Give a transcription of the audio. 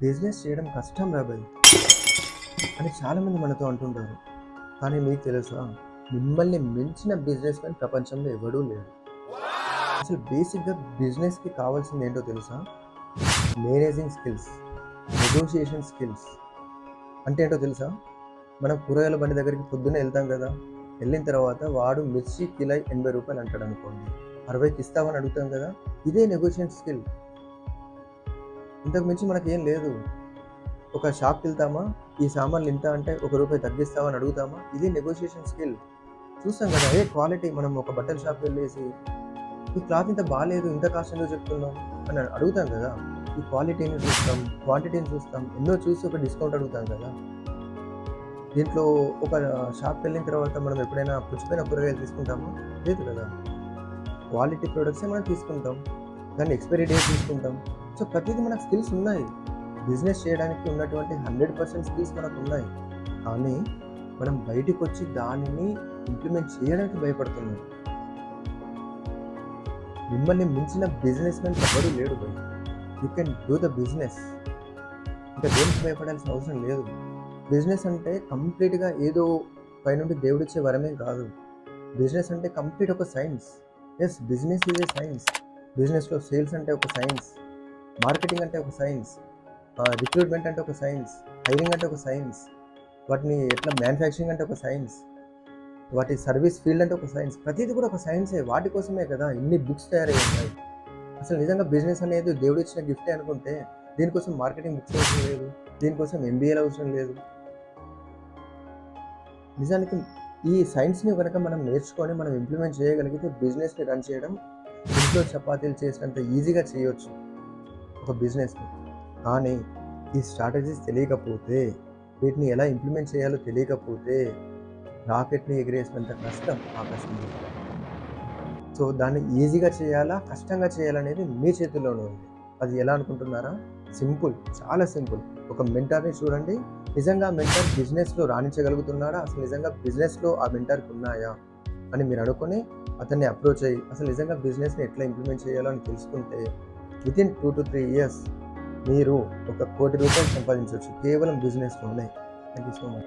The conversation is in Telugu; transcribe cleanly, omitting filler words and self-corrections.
బిజినెస్ చేయడం కష్టం రా భయ్ అని చాలామంది మనతో అంటుంటారు. కానీ మీకు తెలుసా, మిమ్మల్ని మించిన బిజినెస్ మ్యాన్ ప్రపంచంలో ఎవడూ లేడు. అసలు బేసిక్గా బిజినెస్కి కావాల్సింది ఏంటో తెలుసా? Managing skills, negotiation skills. అంటే ఏంటో తెలుసా? మనం కూరగాయల బండి దగ్గరికి పొద్దున్నే వెళ్తాం కదా, వెళ్ళిన తర్వాత వాడు మిర్చి కిలో 80 రూపాయలు అంటాడు అనుకోండి, 60కి ఇస్తామని అడుగుతాం కదా, ఇదే నెగోషియేషన్ స్కిల్. ఇంతకు మించి మనకేం లేదు. ఒక షాప్కి వెళ్తామా, ఈ సామాన్లు ఇంత అంటే ₹1 తగ్గిస్తామని అడుగుతామా, ఇది నెగోషియేషన్ స్కిల్. చూస్తాం కదా, క్వాలిటీ. మనం ఒక బట్టల షాప్కి వెళ్ళేసి ఈ క్లాత్ ఇంత బాగాలేదు, ఇంత కాస్ట్ ఎందుకు చెప్తున్నాం అని అడుగుతాం కదా. ఈ క్వాలిటీని చూస్తాం, క్వాంటిటీని చూస్తాం, ఎన్నో చూసి ఒక డిస్కౌంట్ అడుగుతాం కదా. దీంట్లో ఒక షాప్కి వెళ్ళిన తర్వాత మనం ఎప్పుడైనా పుచ్చిపోయిన కూరగాయలు తీసుకుంటామా? లేదు కదా. క్వాలిటీ ప్రొడక్ట్సే మనం తీసుకుంటాం, దాన్ని ఎక్స్పైరీ డేట్ తీసుకుంటాం. సో ప్రతిదీ మనకు స్కిల్స్ ఉన్నాయి. బిజినెస్ చేయడానికి ఉన్నటువంటి 100% స్కిల్స్ మనకు ఉన్నాయి. కానీ మనం బయటికి వచ్చి దానిని ఇంప్లిమెంట్ చేయడానికి భయపడుతున్నాం. మిమ్మల్ని మించిన బిజినెస్ మ్యాన్ ఎవరు లేడు బయట. You can do the business. ఇంకా దేనికి భయపడాల్సిన అవసరం లేదు. బిజినెస్ అంటే కంప్లీట్గా ఏదో పైనుండి దేవుడిచ్చే వరమే కాదు. బిజినెస్ అంటే కంప్లీట్ ఒక science. Yes, business is a science. బిజినెస్లో సేల్స్ అంటే ఒక సైన్స్, మార్కెటింగ్ అంటే ఒక సైన్స్, రిక్రూట్మెంట్ అంటే ఒక సైన్స్, హైరింగ్ అంటే ఒక సైన్స్, వాటిని ఎట్లా మ్యానుఫ్యాక్చరింగ్ అంటే ఒక సైన్స్, వాటి సర్వీస్ ఫీల్డ్ అంటే ఒక సైన్స్. ప్రతిదీ కూడా ఒక సైన్సే. వాటి కోసమే కదా ఇన్ని బుక్స్ తయారై ఉన్నాయి. అసలు నిజంగా బిజినెస్ అనేది దేవుడు ఇచ్చిన గిఫ్టే అనుకుంటే దీనికోసం మార్కెటింగ్ బుక్స్ అవసరం లేదు, దీనికోసం ఎంబీఏలు అవసరం లేదు. నిజానికి ఈ సైన్స్ని కనుక మనం నేర్చుకొని మనం ఇంప్లిమెంట్ చేయగలిగితే బిజినెస్ని రన్ చేయడం ఇంట్లో చపాతీలు చేసినంత ఈజీగా చేయొచ్చు ఒక బిజినెస్ని. కానీ ఈ స్ట్రాటజీస్ తెలియకపోతే, వీటిని ఎలా ఇంప్లిమెంట్ చేయాలో తెలియకపోతే రాకెట్ని ఎగిరేసినంత కష్టం ఆకాశంలో. సో దాన్ని ఈజీగా చేయాలా, కష్టంగా చేయాలనేది మీ చేతుల్లోనే ఉంది. అది ఎలా అనుకుంటున్నారా? సింపుల్, చాలా సింపుల్. ఒక మెంటర్ని చూడండి. నిజంగా మెంటర్ బిజినెస్లో రాణించగలుగుతున్నాడా, అసలు నిజంగా బిజినెస్లో ఆ మెంటర్కి ఉన్నాయా అని మీరు అనుకొని అతన్ని అప్రోచ్ అయ్యి అసలు నిజంగా బిజినెస్ని ఎట్లా ఇంప్లిమెంట్ చేయాలో అని తెలుసుకుంటే వితిన్ 2 to 3 years మీరు ₹1 కోటి సంపాదించవచ్చు కేవలం బిజినెస్లోనే. Thank you so much.